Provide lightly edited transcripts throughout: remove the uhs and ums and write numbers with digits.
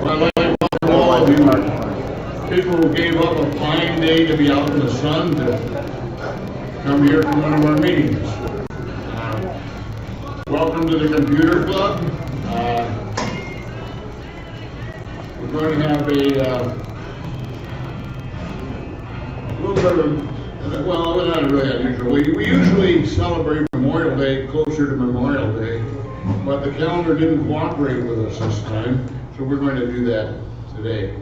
I'd like to welcome all of you people who gave up a fine day to be out in the sun to come here to one of our meetings. Welcome to the Computer Club. We're going to have a little bit of, well, not really unusual. We usually celebrate Memorial Day closer to Memorial Day, but the calendar didn't cooperate with us this time, so we're going to do that today.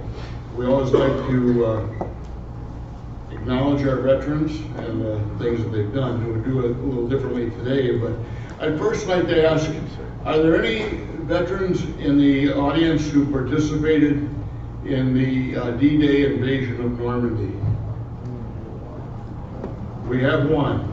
We always like to acknowledge our veterans and the things that they've done. We'll do it a little differently today, but I'd first like to ask, are there any veterans in the audience who participated in the D-Day invasion of Normandy? We have one.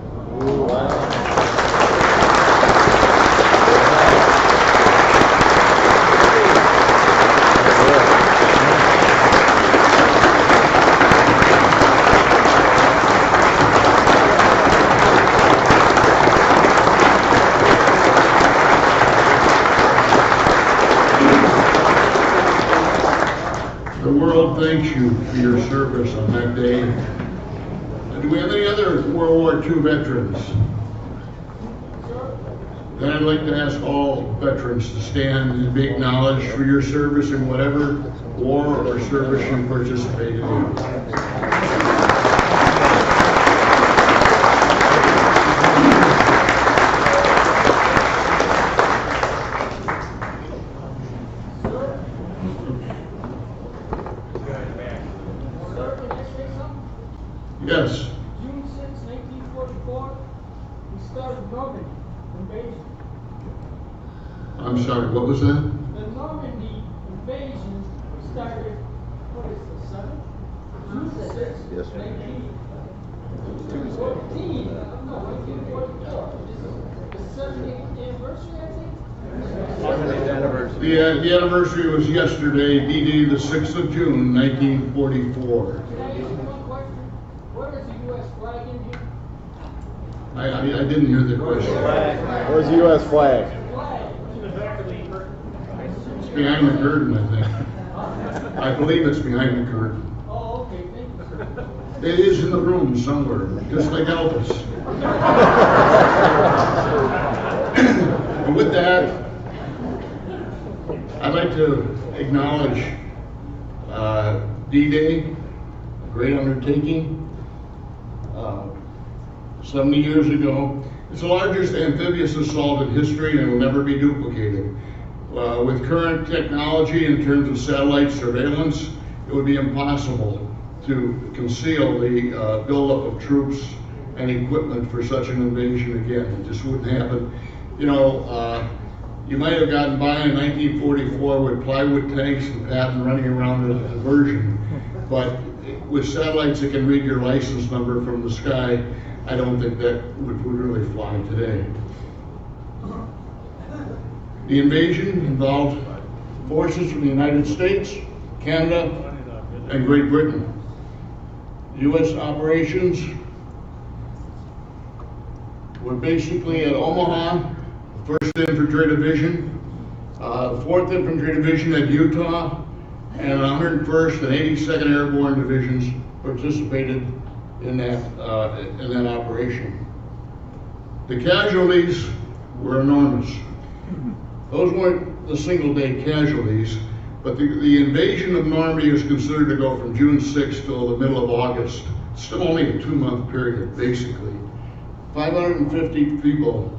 The world thanks you for your service on that day. Do we have any other World War II veterans? Then I'd like to ask all veterans to stand and be acknowledged for your service in whatever war or service you participated in. Yes. June 6, 1944, we started Normandy invasion. I'm sorry, what was that? The Normandy invasion started, what is the 7th? June 6, Yes, sir. 1914. No, 1944. This is the 70th anniversary, I think? The anniversary was yesterday, D-Day, the 6th of June, 1944. Can I ask you one question? Where is the U.S. flag in here? I didn't hear the question. Where's the U.S. flag? Flag. It's behind the curtain, I think. I believe it's behind the curtain. Oh, okay, thank you. It is in the room somewhere, just like Elvis. And with that, I'd like to acknowledge D-Day, a great undertaking. 70 years ago. It's the largest amphibious assault in history and will never be duplicated. With current technology in terms of satellite surveillance, it would be impossible to conceal the buildup of troops and equipment for such an invasion again. It just wouldn't happen. You know, you might have gotten by in 1944 with plywood tanks and Patton running around a diversion, but with satellites that can read your license number from the sky, I don't think that would really fly today. The invasion involved forces from the United States, Canada, and Great Britain. U.S. operations were basically at Omaha, 1st Infantry Division, 4th Infantry Division at Utah, and 101st and 82nd Airborne Divisions participated in that operation. The casualties were enormous. Those weren't the single-day casualties, but the invasion of Normandy is considered to go from June 6th till the middle of August. It's still only a 2-month period, basically. 550 people,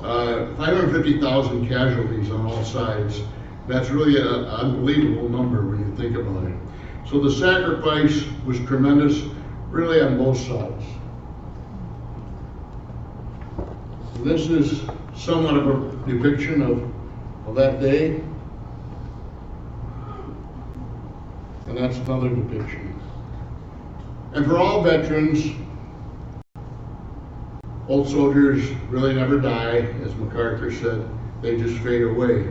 550,000 casualties on all sides. That's really an unbelievable number when you think about it. So the sacrifice was tremendous, really on both sides. This is somewhat of a depiction of that day. And that's another depiction. And for all veterans, old soldiers really never die, as MacArthur said, they just fade away.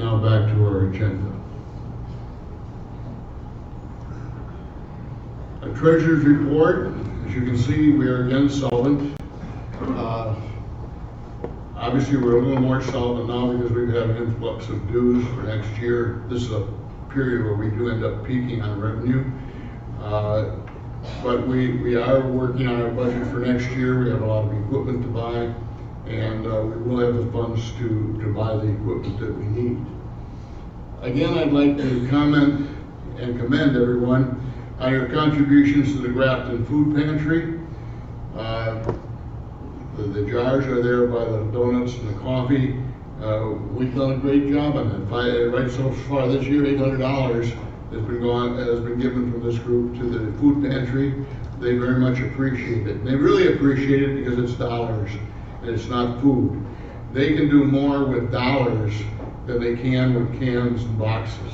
now back to our agenda. A treasurer's report. As you can see, we are again solvent. Obviously, we're a little more solvent now because we've had an influx of dues for next year. This is a period where we do end up peaking on revenue. But we are working on our budget for next year. We have a lot of equipment to buy, and we will have the funds to buy the equipment that we need. Again, I'd like to comment and commend everyone on your contributions to the Grafton Food Pantry. The jars are there by the donuts and the coffee. We've done a great job on that. Right so far this year, $800 has been given from this group to the food pantry. They very much appreciate it. They really appreciate it because it's dollars and it's not food. They can do more with dollars than they can with cans and boxes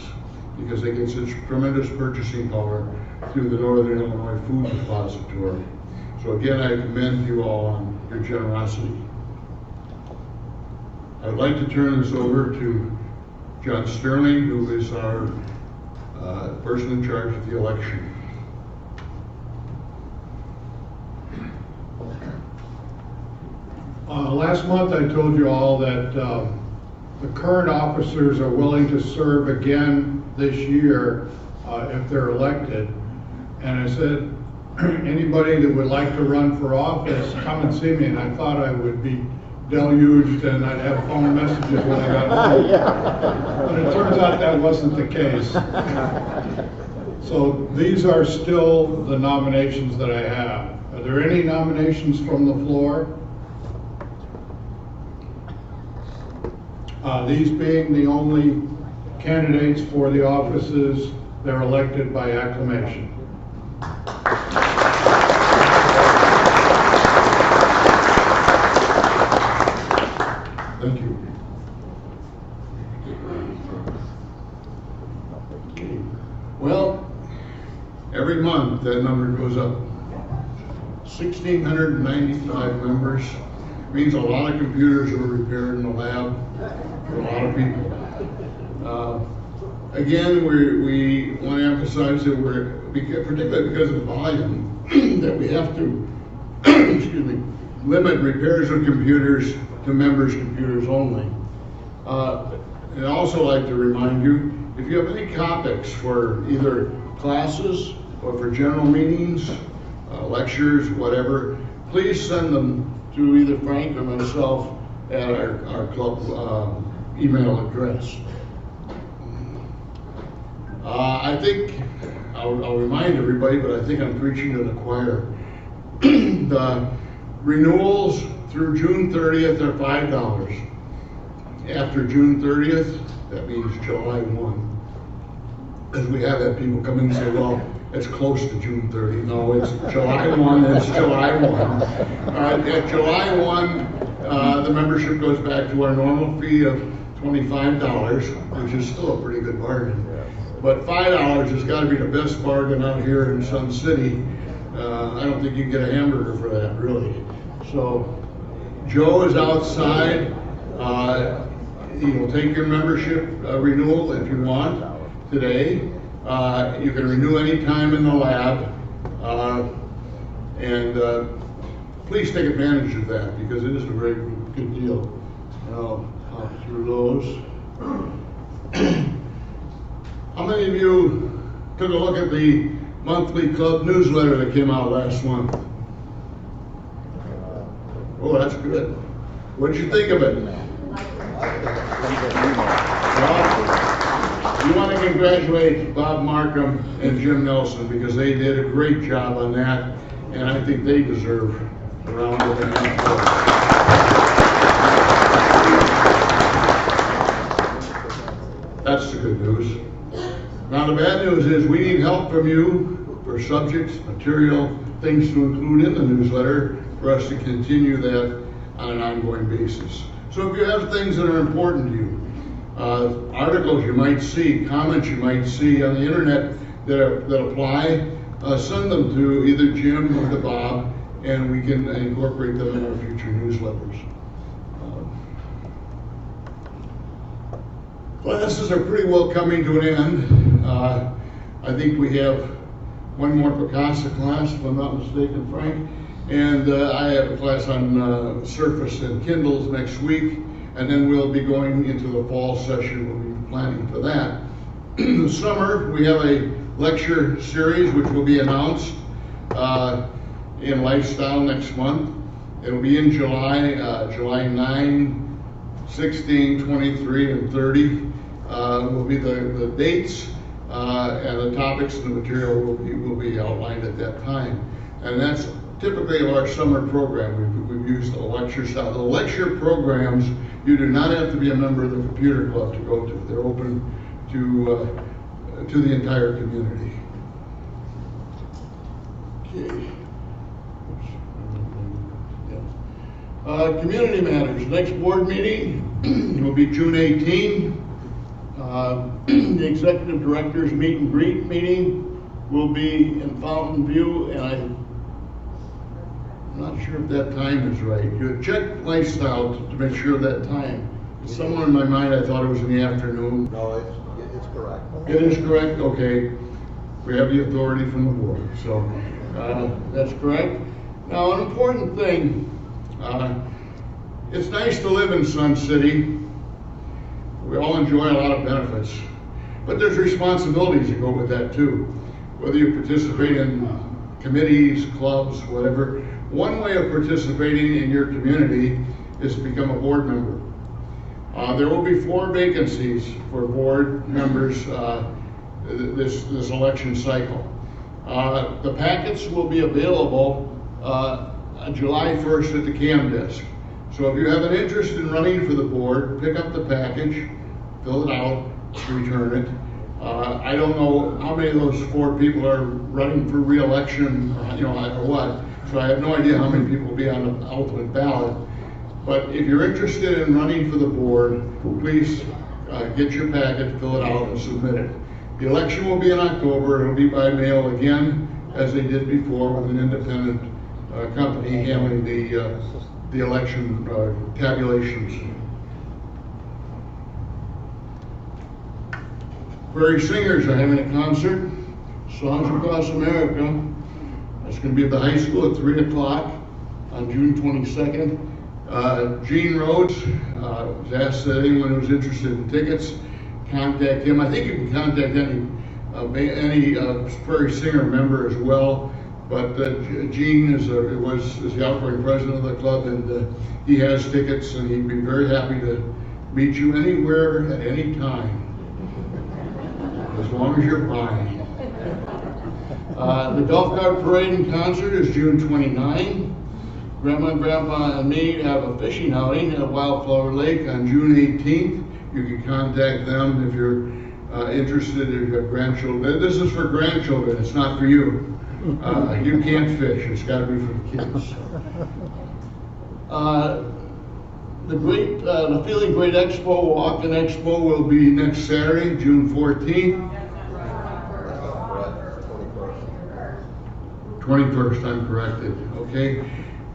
because they get such tremendous purchasing power through the Northern Illinois Food Depository. So again, I commend you all on your generosity. I'd like to turn this over to John Sterling, who is our person in charge of the election. Last month I told you all that the current officers are willing to serve again this year if they're elected. And I said, anybody that would like to run for office, come and see me. And I thought I would be deluged and I'd have phone messages when I got home. But it turns out that wasn't the case. So these are still the nominations that I have. Are there any nominations from the floor? These being the only candidates for the offices, they're elected by acclamation. Thank you. Well, every month that number goes up. 1,695 members. Means a lot of computers were repaired in the lab for a lot of people. Again, we want to emphasize that particularly because of the volume, that we have to excuse me, limit repairs of computers to members' computers only. I'd also like to remind you, if you have any topics for either classes or for general meetings, lectures, whatever, please send them to either Frank or myself at our club email address. I think, I'll remind everybody, but I think I'm preaching to the choir. The renewals through June 30th are $5. After June 30th, that means July 1. Because we have had people come in and say, well, it's close to June 30. No, it's July 1, it's July 1. At July 1, the membership goes back to our normal fee of $25, which is still a pretty good bargain. But $5 has got to be the best bargain out here in Sun City. I don't think you can get a hamburger for that, really. So Joe is outside. He will take your membership renewal if you want today. You can renew any time in the lab. Please take advantage of that because it is a very good deal. I'll hop through those. How many of you took a look at the monthly club newsletter that came out last month? Oh, that's good. What did you think of it? Well, we want to congratulate Bob Markham and Jim Nelson because they did a great job on that, and I think they deserve a round of applause. That's the good news. Now the bad news is we need help from you for subjects, material, things to include in the newsletter for us to continue that on an ongoing basis. So if you have things that are important to you, articles you might see, comments you might see on the internet that apply, send them to either Jim or to Bob, and we can incorporate them in our future newsletters. Classes are pretty well coming to an end. I think we have one more Picasso class, if I'm not mistaken, Frank. And I have a class on Surface and Kindles next week. And then we'll be going into the fall session. We'll be planning for that. In the summer, we have a lecture series which will be announced in Lifestyle next month. It'll be in July, July 9, 16, 23, and 30 will be the dates, and the topics and the material will be outlined at that time. And that's typically our summer program. We've used the lecture style. The lecture programs, you do not have to be a member of the computer club to go to. They're open to the entire community. Okay. Community matters. Next board meeting will be June 18. The executive director's meet and greet meeting will be in Fountain View, and I'm not sure if that time is right. You check Lifestyle to make sure of that time. Somewhere in my mind, I thought it was in the afternoon. No, it's correct. It is correct? Okay. We have the authority from the board, so that's correct. Now, an important thing, it's nice to live in Sun City. We all enjoy a lot of benefits, but there's responsibilities that go with that too. Whether you participate in committees, clubs, whatever, one way of participating in your community is to become a board member. There will be 4 vacancies for board members this election cycle. The packets will be available July 1st at the CAM desk. So if you have an interest in running for the board, pick up the package, fill it out, return it. I don't know how many of those 4 people are running for re-election, or what. So I have no idea how many people will be on the ultimate ballot. But if you're interested in running for the board, please get your packet, fill it out, and submit it. The election will be in October. It'll be by mail again, as they did before, with an independent company handling the election tabulations. Prairie Singers are having a concert, Songs Across America. It's going to be at the high school at 3 o'clock on June 22nd. Gene Rhodes was asked that anyone who's interested in tickets, contact him. I think you can contact any Prairie Singer member as well. But Gene is the outgoing president of the club, and he has tickets, and he'd be very happy to meet you anywhere at any time, as long as you're buying. The Golf Cart Parade and Concert is June 29. Grandma and Grandpa and me have a fishing outing at Wildflower Lake on June 18th. You can contact them if you're interested, if you have grandchildren. This is for grandchildren, it's not for you. You can't fish, it's got to be for the kids. The Feeling Great Expo, Walk and Expo will be next Saturday, June 14th. 21st, I'm corrected, okay?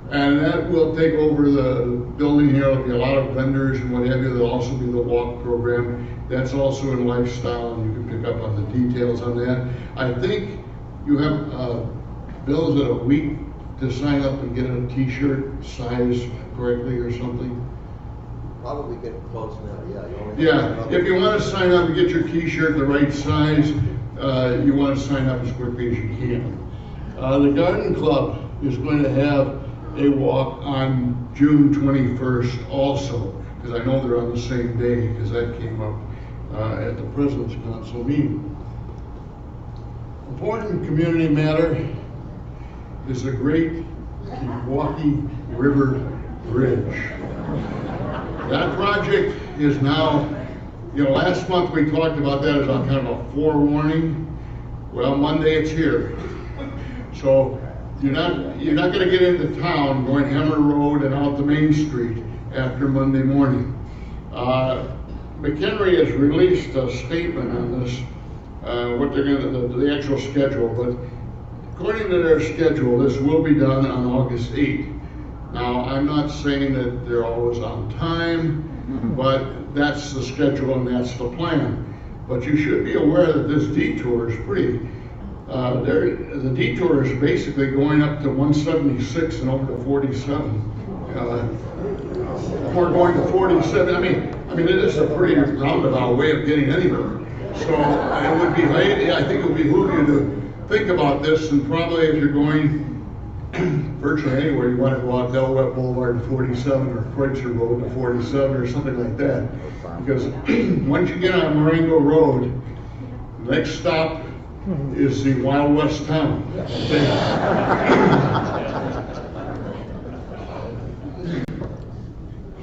And that will take over the building here. There'll be a lot of vendors and what have you. There'll also be the walk program. That's also in Lifestyle, and you can pick up on the details on that. I think you have, Bill, is it a week to sign up and get a t-shirt size correctly or something? Probably getting close now, yeah. Yeah, if you want to sign up and get your t-shirt the right size, you want to sign up as quickly as you can. The Garden Club is going to have a walk on June 21st also, because I know they're on the same day, because that came up at the President's Council meeting. Important community matter is the Great Kewaukee River Bridge. That project is now, last month we talked about that as a kind of a forewarning. Well, Monday it's here. So you're not going to get into town going Hemmer Road and out to Main Street after Monday morning. McHenry has released a statement on this, what they're going to, the actual schedule, but according to their schedule, this will be done on August 8th. Now, I'm not saying that they're always on time. but that's the schedule and that's the plan. But you should be aware that this detour is pretty, the detour is basically going up to 176 and over to 47. We're going to 47. I mean, it is a pretty roundabout way of getting anywhere. So it would be, I think it would behoove you to think about this, and probably if you're going virtually anywhere, you want to go out Delaware Boulevard to 47 or Kreutzer Road to 47 or something like that. Because once you get on Marengo Road, the next stop is the Wild West town.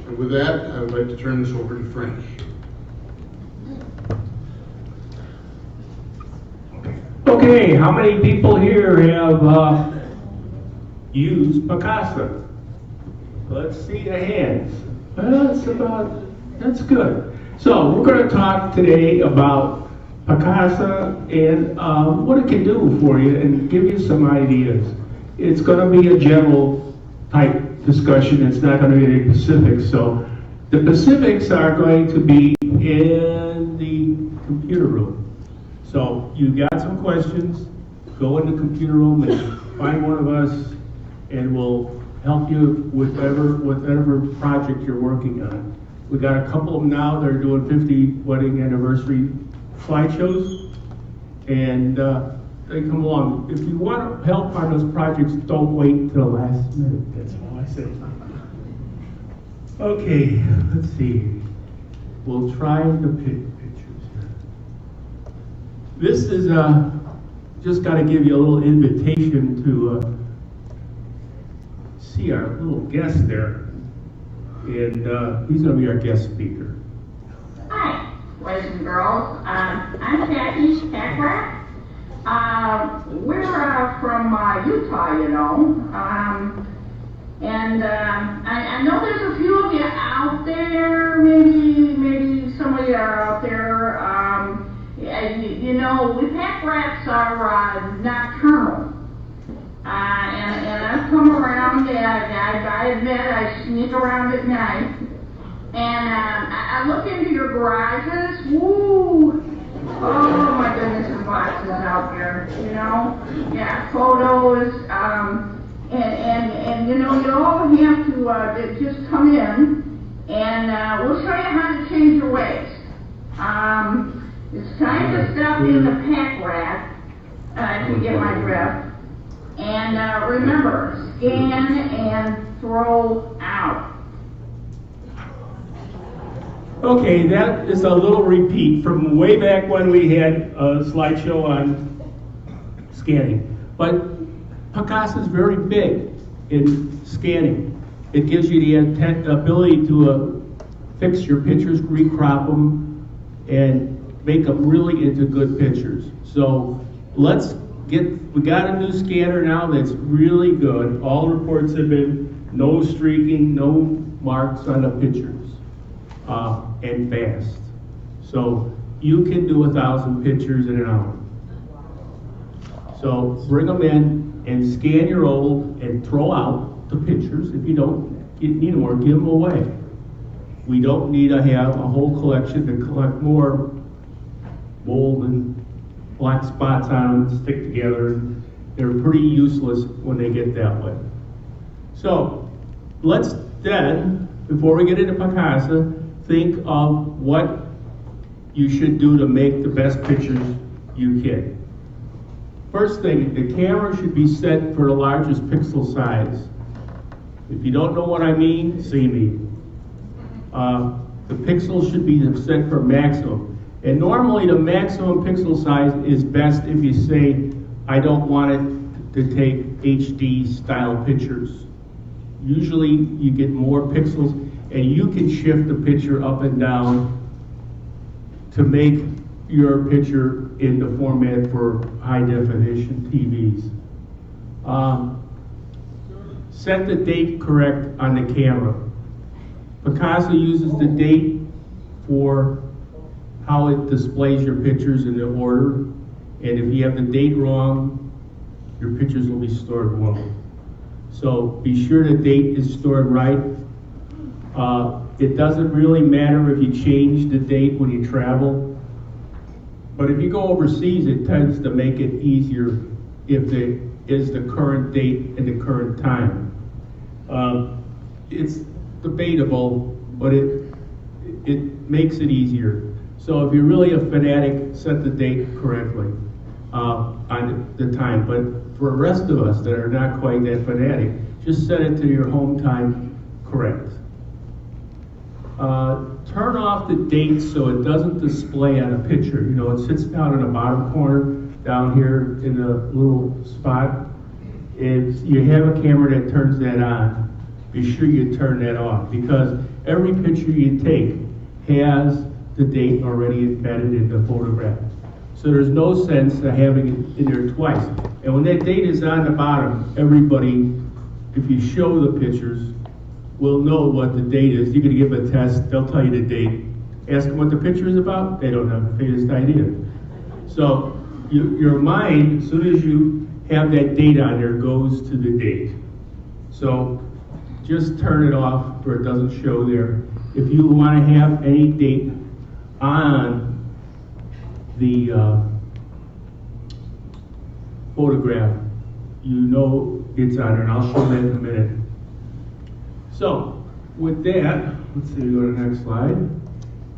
And with that, I would like to turn this over to Frank. Okay, how many people here have used Picasa? Let's see the hands. That's good. So we're going to talk today about Picasa and what it can do for you and give you some ideas. It's going to be a general type discussion. It's not going to be any specifics. So the specifics are going to be in the computer room. So you got some questions, go in the computer room and find one of us, and we'll help you with whatever project you're working on. We got a couple of them now that are doing 50 wedding anniversary slideshows, and they come along. If you want help on those projects, don't wait until the last minute. That's all I say. Okay, let's see. We'll try the pictures here. This is just got to give you a little invitation to see our little guest there, and he's going to be our guest speaker. Hi, boys and girls. I'm Jackie Packrat. We're from Utah, you know, and I know there's a few of you out there. Maybe some of you are out there. You know, we Packrats are nocturnal. And I've come around, I admit I sneak around at night, and I look into your garages, woo, oh my goodness, there's boxes out there, you know, yeah, photos, and you know, you all have to just come in, and we'll show you how to change your ways. It's time to stop being the pack rat, if you get my drift. And remember, scan and throw out. Okay, that is a little repeat from way back when we had a slideshow on scanning. But Picasa is very big in scanning. It gives you the ability to fix your pictures, recrop them, and make them really into good pictures. So we got a new scanner now that's really good. All reports have been no streaking, no marks on the pictures, and fast. So you can do 1,000 pictures in an hour. So bring them in and scan your old and throw out the pictures. If you don't need more, give them away. We don't need to have a whole collection to collect more mold and black spots on them, stick together. They're pretty useless when they get that way. So let's then, before we get into Picasa, think of what you should do to make the best pictures you can. First thing, the camera should be set for the largest pixel size. If you don't know what I mean, see me. The pixels should be set for maximum. And normally the maximum pixel size is best if you say, I don't want it to take HD style pictures. Usually you get more pixels, and you can shift the picture up and down to make your picture in the format for high definition TVs. Set the date correct on the camera. Picasa uses the date for how it displays your pictures in the order, and if you have the date wrong, your pictures will be stored wrong. So be sure the date is stored right. It doesn't really matter if you change the date when you travel, but if you go overseas, it tends to make it easier if there is the current date and the current time. It's debatable, but it makes it easier. So if you're really a fanatic, set the date correctly on the time. But for the rest of us that are not quite that fanatic, just set it to your home time correct. Turn off the date so it doesn't display on a picture. You know, it sits down in the bottom corner, down here in the little spot. If you have a camera that turns that on, be sure you turn that off, because every picture you take has the date already embedded in the photograph. So there's no sense of having it in there twice. And when that date is on the bottom, everybody, if you show the pictures, will know what the date is. You're going to give a test, they'll tell you the date. Ask them what the picture is about, they don't have the faintest idea. So your mind, as soon as you have that date on there, goes to the date. So just turn it off where it doesn't show there. If you want to have any date on the photograph, you know it's on there, and I'll show that in a minute. So, with that, let's see, go to the next slide.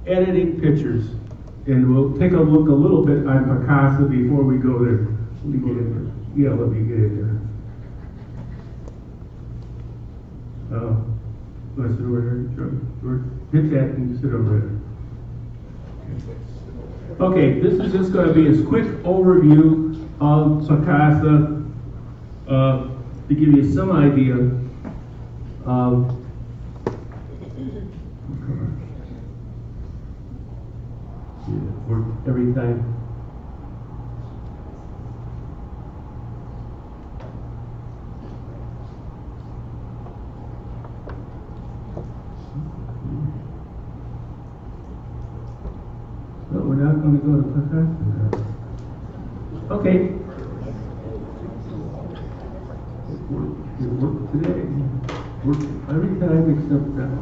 Editing pictures. And we'll take a look a little bit on Picasa before we go there. Let me get in there. Yeah, let me get in there. Want to sit over there, George? Hit that and sit over there. Okay, this is just going to be a quick overview of Picasa to give you some idea of work every time. No, we're not going to go to Picasa. Okay. It worked today. Worked every time except now.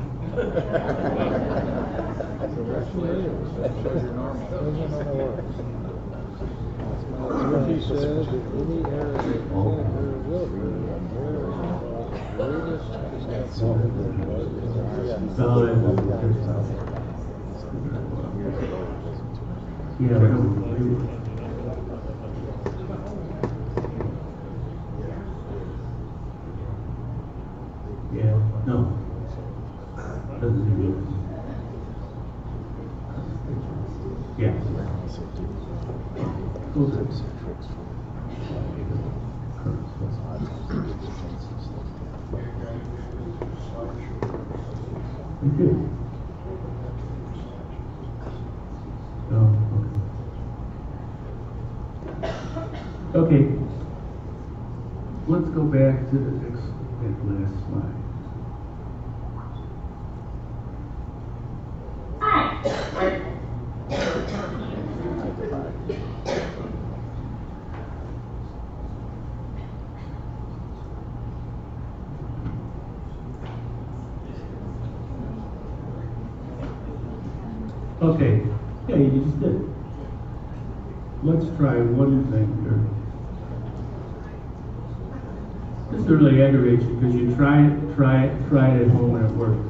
He said, any error that will be, no. Doesn't do it. Yeah. Okay. Oh, okay. Okay. Let's go back to the last slide. Okay, yeah, you just did. Let's try one thing here. This really aggravates you because you try it at home and it works.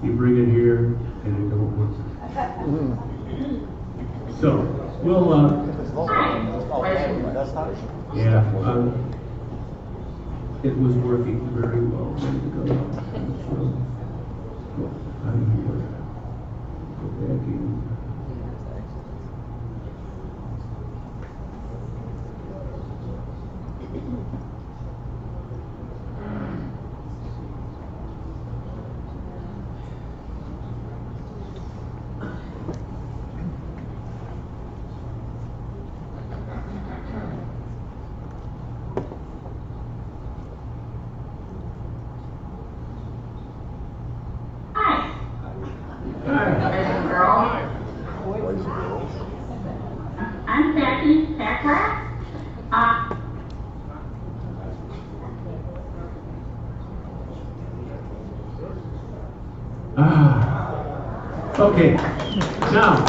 You bring it here and it don't work. So, we'll, it was working very well. I'm here. Go back in. I'm Becky Peckler. Okay, now,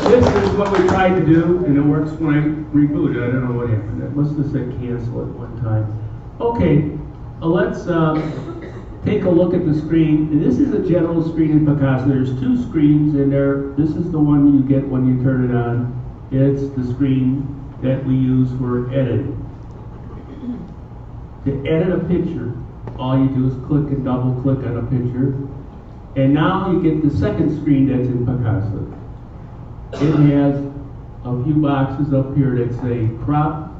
this is what we tried to do, and it works when I reboot it. I don't know what happened. It must have said cancel at one time. Okay, let's take a look at the screen. And this is a general screen in Picasso. There's two screens in there. This is the one you get when you turn it on. It's the screen that we use for editing. To edit a picture, all you do is click and double click on a picture. And now you get the second screen that's in Picasso. It has a few boxes up here that say crop,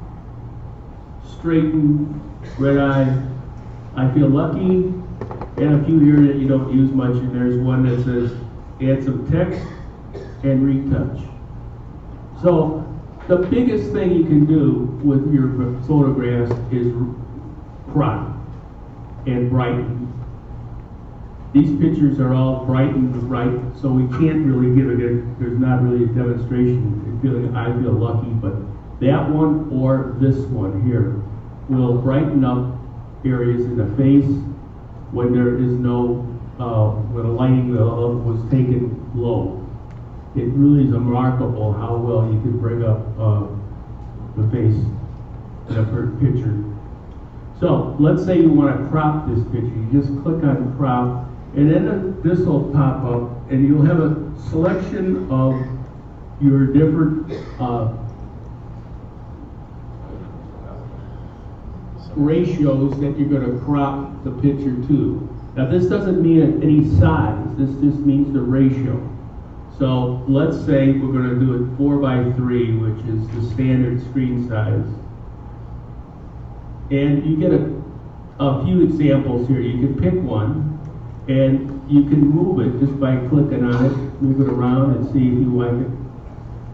straighten, red eye, I feel lucky, and a few here that you don't use much, and there's one that says add some text and retouch. So the biggest thing you can do with your photographs is crop and brighten. These pictures are all brightened right, so we can't really give it, there's not really a demonstration. I feel lucky, but that one or this one here will brighten up areas in the face when there is no, when the lighting was taken low. It really is remarkable how well you can bring up the face in a picture. So let's say you want to crop this picture. You just click on crop, and then this will pop up, and you'll have a selection of your different ratios that you're going to crop the picture to. Now this doesn't mean any size, this just means the ratio. So let's say we're going to do it 4:3, which is the standard screen size. And you get a few examples here. You can pick one, and you can move it just by clicking on it, move it around and see if you like it.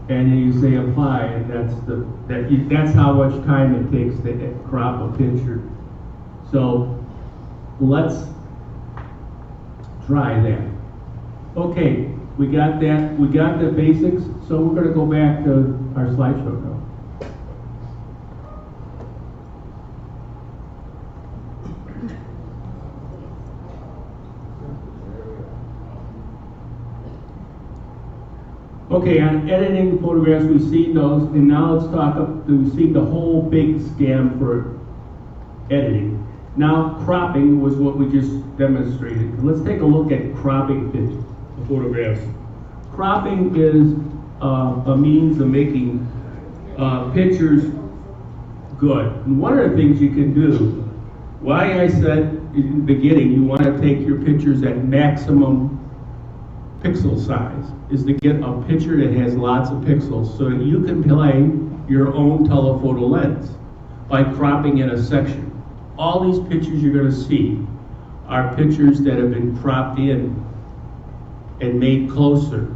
And then you say apply, and that's how much time it takes to crop a picture. So let's try that. Okay, we got that. We got the basics. So we're going to go back to our slideshow now. Okay, on editing photographs, we've seen those, and now let's talk we've seen the whole big scam for editing. Now, cropping was what we just demonstrated. Let's take a look at cropping photographs. Cropping is a means of making pictures good. And one of the things you can do, why I said in the beginning you want to take your pictures at maximum pixel size, is to get a picture that has lots of pixels so that you can play your own telephoto lens by cropping in a section. All these pictures you're going to see are pictures that have been cropped in and made closer.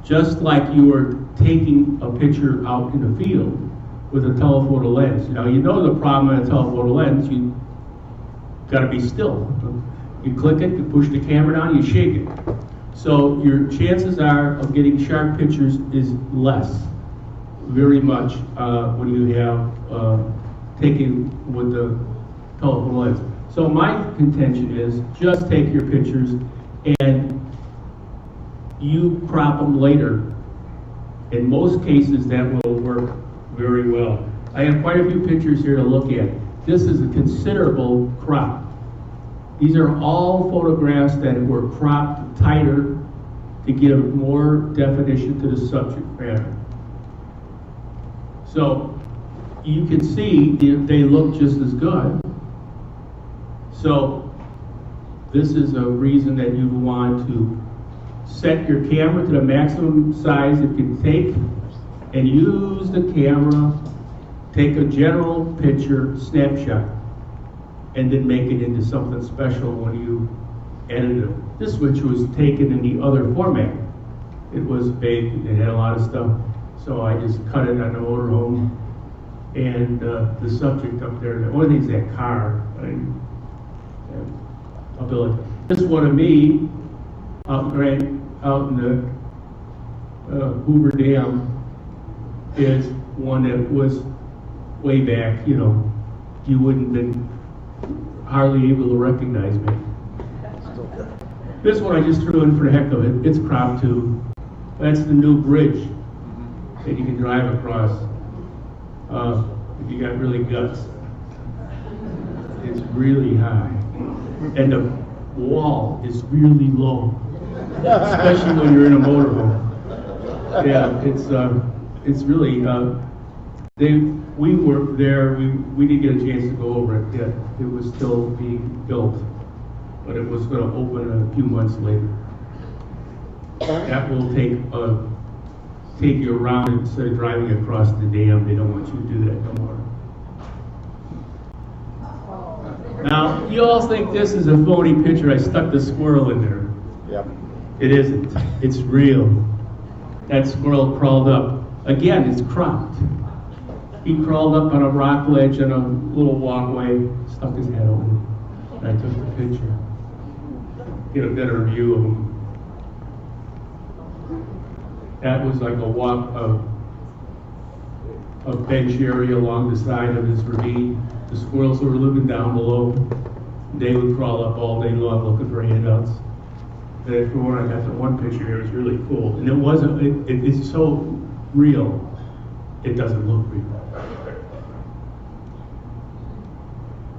Just like you were taking a picture out in the field with a telephoto lens. Now you know the problem with a telephoto lens, you got to be still. You click it, you push the camera down, you shake it. So your chances are of getting sharp pictures is less, very much, when you have taken with the telephoto lens. So my contention is just take your pictures and you crop them later. In most cases that will work very well. I have quite a few pictures here to look at. This is a considerable crop. These are all photographs that were cropped tighter to give more definition to the subject matter. So you can see they look just as good. So this is a reason that you want to set your camera to the maximum size it can take and use the camera, take a general picture snapshot, and then make it into something special when you edit it. This which was taken in the other format. It was big, it had a lot of stuff, so I just cut it on the motorhome and the subject up there. The only thing is that car. I'll build it. This one of me out in the Hoover Dam is one that was way back, you know, you wouldn't have been hardly able to recognize me. This one I just threw in for the heck of it. It's cropped too. That's the new bridge that you can drive across if you got really guts. It's really high, and the wall is really low, especially when you're in a motorhome. Yeah, it's really. We were there. We didn't get a chance to go over it yet. It was still being built, but it was going to open a few months later. That will take you around instead of driving across the dam. They don't want you to do that no more. Now, you all think this is a phony picture. I stuck the squirrel in there. Yep. It isn't. It's real. That squirrel crawled up. Again, it's cropped. He crawled up on a rock ledge on a little walkway, stuck his head over it, and I took the picture. Get a better view of him. That was like a bench area along the side of this ravine. The squirrels who were living down below, they would crawl up all day long looking for handouts. But if you want, I got the one picture here, it was really cool. And it wasn't, it's so real, it doesn't look real.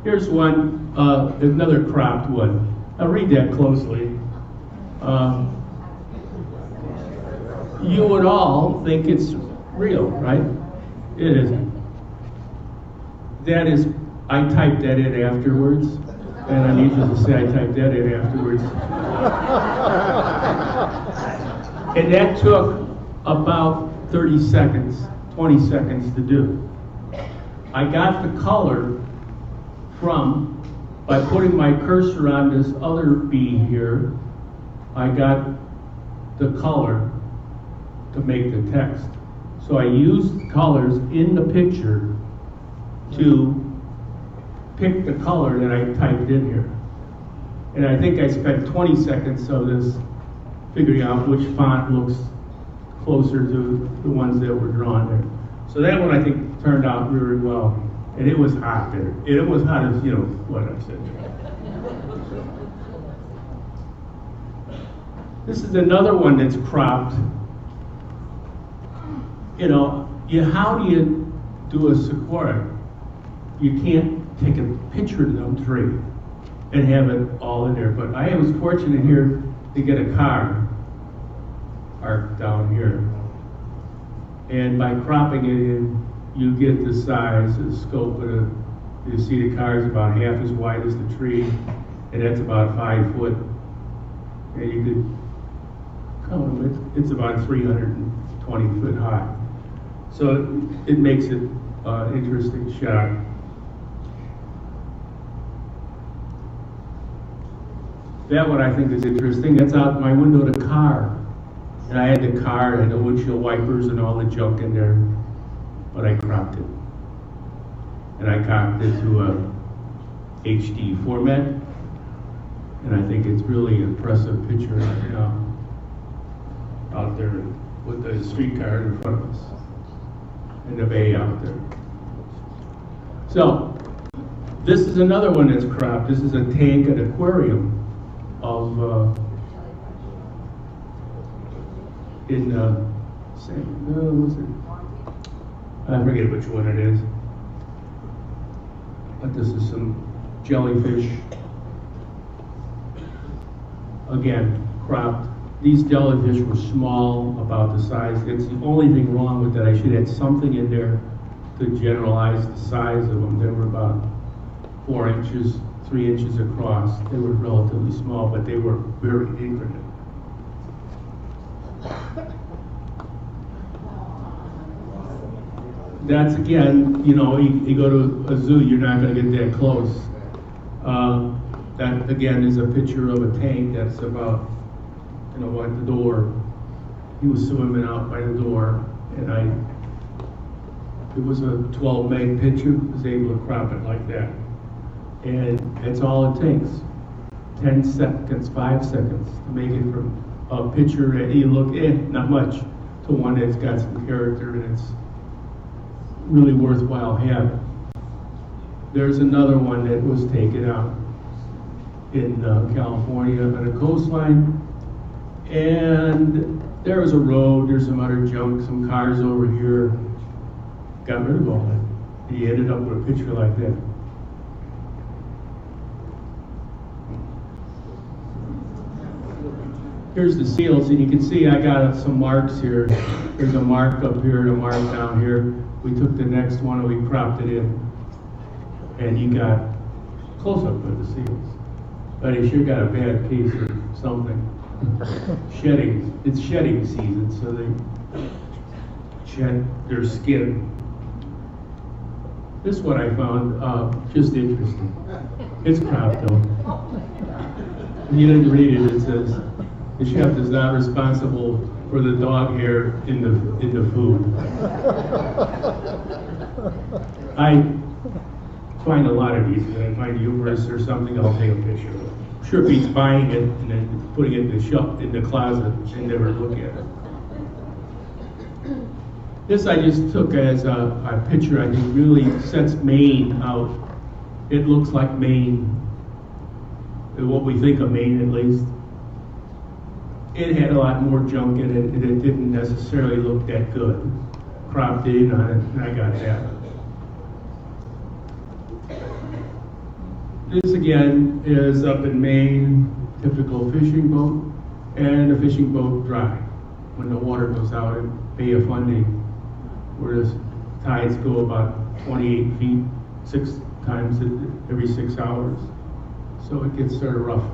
Here's one, another cropped one. Now read that closely. You would all think it's real, right? It isn't. That is, I typed that in afterwards, and I need you to say I typed that in afterwards. And that took about 30 seconds, 20 seconds to do. I got the color by putting my cursor on this other bee here, I got the color to make the text. So I used colors in the picture to pick the color that I typed in here. And I think I spent 20 seconds of this figuring out which font looks closer to the ones that were drawn there. So that one I think turned out really well. And it was hot there. It was hot as, you know, what I said. This is another one that's cropped. You know, how do you do a sequoia? You can't take a picture of the tree and have it all in there. But I was fortunate here to get a car parked down here. And by cropping it in, you get the size, the scope of it. You see the car is about half as wide as the tree, and that's about 5 foot. And you could count it's about 320 foot high. So it makes it an interesting shot. That one I think is interesting. That's out my window of the car. And I had the car, I had the windshield wipers and all the junk in there. But I cropped it. And I copied it to a HD format. And I think it's really an impressive picture right now. Out there with the streetcar in front of us. And the bay out there. So, this is another one that's cropped. This is a tank, an aquarium of, I forget which one it is. But this is some jellyfish. Again, cropped. These jellyfish were small, about the size. It's the only thing wrong with that. I should add something in there to generalize the size of them. They were about 4 inches, 3 inches across. They were relatively small, but they were very intricate. That's again, you know, you go to a zoo, you're not going to get that close. That again is a picture of a tank that's about, you know, at the door. He was swimming out by the door, and it was a 12 meg picture. I was able to crop it like that. And that's all it takes. 10 seconds, 5 seconds to make it from a picture that you look, not much, to one that's got some character and it's really worthwhile having. There's another one that was taken out. in California on a coastline. And there was a road, there's some other junk, some cars over here. Got rid of all that. And he ended up with a picture like that. Here's the seals, and you can see I got some marks here. There's a mark up here and a mark down here. We took the next one and we cropped it in. And you got close up of the seals. But he sure got a bad case or something. Shedding, it's shedding season, so they shed their skin. This one I found just interesting. It's cropped though. You didn't read it, it says, the chef is not responsible for the dog hair in the food. I find a lot of these, and I find humorous or something, I'll take a picture of it. Sure beats buying it and then putting it in the shelf, in the closet, and never look at it. This I just took as a picture I think really sets Maine out. It looks like Maine, what we think of Maine at least. It had a lot more junk in it, and it didn't necessarily look that good. Cropped in on it, and I got that. This again is up in Maine, typical fishing boat, and a fishing boat dry. When the water goes out in Bay of Fundy, where the tides go about 28 feet, 6 times every 6 hours. So it gets sort of rough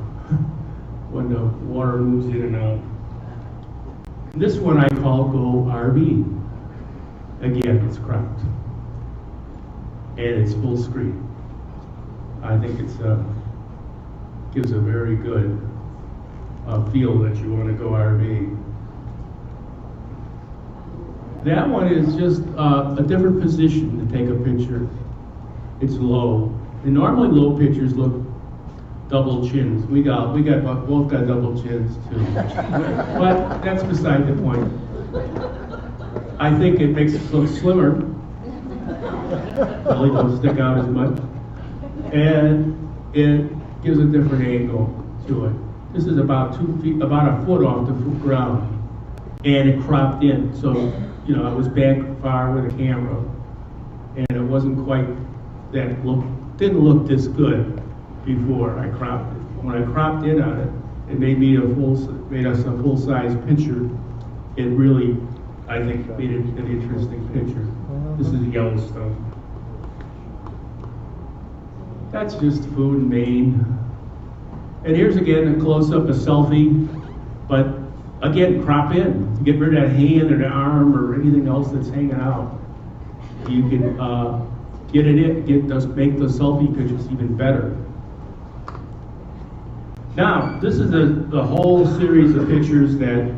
when the water moves in and out. This one I call Go RV. Again, it's cropped. And it's full screen. I think it's gives a very good feel that you want to go RV. That one is just a different position to take a picture. It's low. And normally low pictures look double chins. We both got double chins too. But that's beside the point. I think it makes it look slimmer. Belly don't stick out as much. And it gives a different angle to it. This is about 2 feet, about a foot off the ground. And it cropped in. So, you know, I was back far with a camera. And it wasn't quite that didn't look this good before I cropped it. When I cropped in on it, it made us a full-size picture. It really, I think, made it an interesting picture. This is Yellowstone. That's just food in Maine. And here's again a close-up, a selfie, but again, crop in. Get rid of that hand or the arm or anything else that's hanging out. You can get it in, make the selfie pictures even better. Now, this is the whole series of pictures that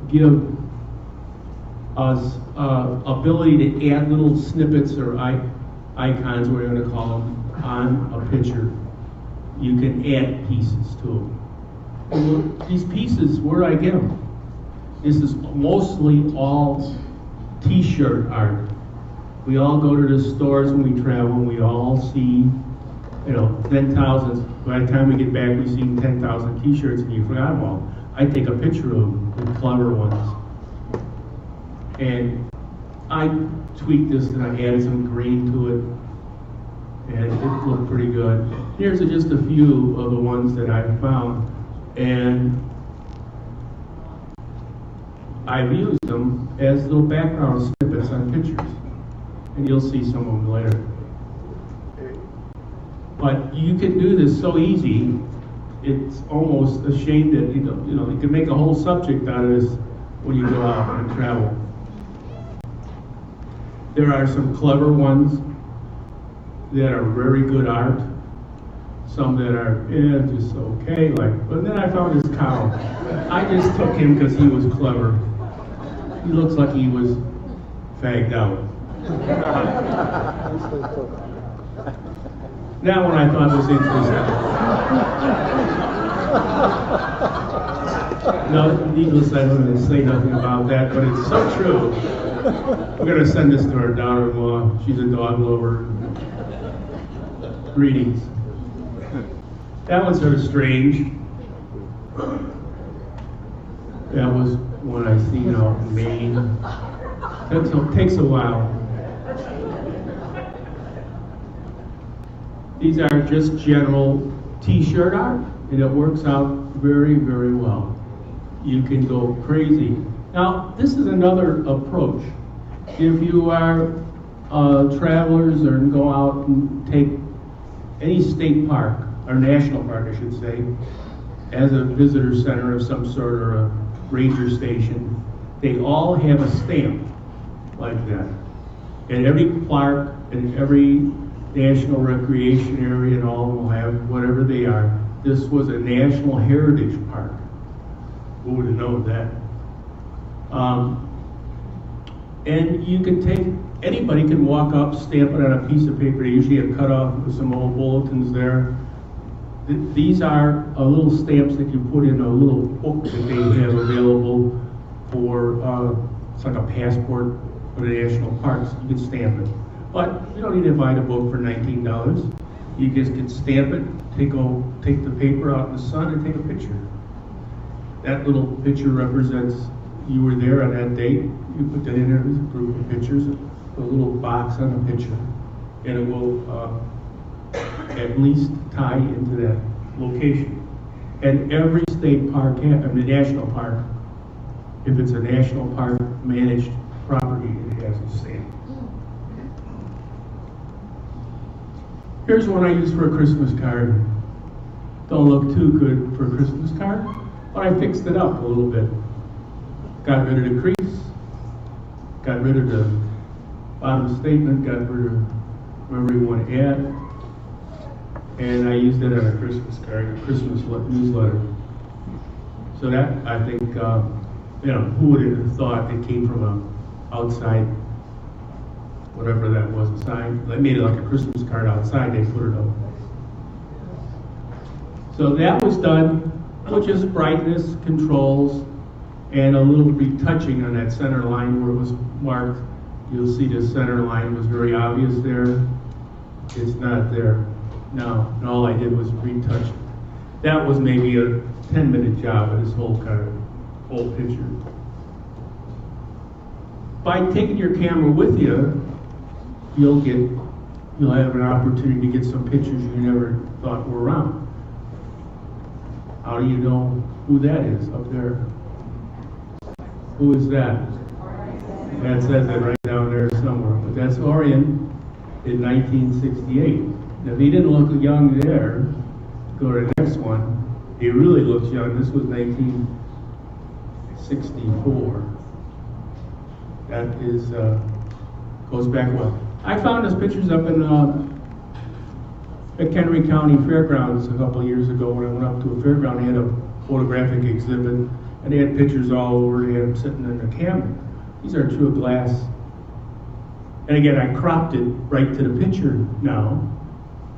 give us ability to add little snippets or icons, whatever you want to call them, on a picture. You can add pieces to them. And these pieces, where I get them? This is mostly all t-shirt art. We all go to the stores when we travel, and we all see, 10,000. By the time we get back, we've seen 10,000 t-shirts, and you forgot them all. I take a picture of them, the clever ones. And I tweaked this and I added some green to it, and it looked pretty good. Here's just a few of the ones that I found, and I've used them as little background snippets on pictures, and you'll see some of them later. But you can do this so easy, it's almost a shame that you can make a whole subject out of this when you go out and travel. There are some clever ones that are very good art. Some that are just okay. But then I found this cow. I just took him because he was clever. He looks like he was fagged out. That one I thought was interesting. No, needless, I don't even say nothing about that, but it's so true. We're going to send this to our daughter-in-law. She's a dog lover. Greetings. That was sort of strange. That was one I seen out in Maine. That takes a while. These are just general t-shirt art, and it works out very, very well. You can go crazy. Now, this is another approach. If you are travelers or go out and take any state park, or national park, I should say, as a visitor center of some sort or a ranger station, they all have a stamp like that. And every park and every national recreation area and all will have whatever they are. This was a National Heritage Park. Who would have known that? And you can take, anybody can walk up, stamp it on a piece of paper. They usually have cut off with some old bulletins there. These are little stamps that you put in a little book that they have available for, it's like a passport for the national parks. You can stamp it. But you don't need to buy the book for $19. You just can stamp it, take the paper out in the sun and take a picture. That little picture represents you were there on that date. You put that in there as a group of pictures, a little box on the picture, and it will at least tie into that location. And every state park, national park, if it's a national park managed property, it has a stamp. Here's one I use for a Christmas card. Don't look too good for a Christmas card, but I fixed it up a little bit. Got rid of the crease, got rid of the bottom statement, got rid of whatever you want to add, and I used it on a Christmas card, a Christmas newsletter. So that, I think, who would have thought it came from a outside, whatever that was, a sign. They made it like a Christmas card outside, they put it up. So that was done with just brightness, controls, and a little retouching on that center line where it was marked. You'll see the center line was very obvious there. It's not there now, and all I did was retouch it. That was maybe a 10-minute job of this whole picture. By taking your camera with you, you'll have an opportunity to get some pictures you never thought were around. How do you know who that is up there? Who is that? That says it right down there somewhere. But that's Orion in 1968. Now, if he didn't look young there, go to the next one. He really looks young. This was 1964. That is, goes back well. I found his pictures up in at Henry County Fairgrounds a couple of years ago when I went up to a fairground. They had a photographic exhibit, and they had pictures all over. They had them sitting in the cabinet. These are true glass. And again, I cropped it right to the picture now,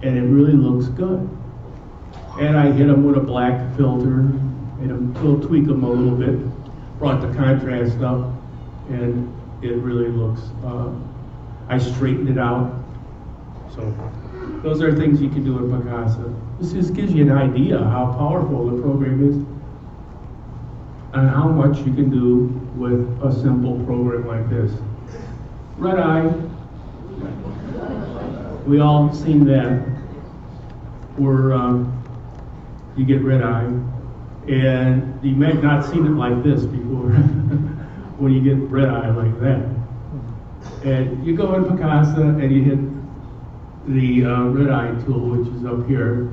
and it really looks good. And I hit them with a black filter, and we'll tweak them a little bit, brought the contrast up, and it really looks, I straightened it out. So those are things you can do in Picasa. This just gives you an idea how powerful the program is and how much you can do with a simple program like this. Red eye, we all seen that, where you get red eye, and you may have not seen it like this before, when you get red eye like that. And you go in Picasa and you hit the red eye tool, which is up here,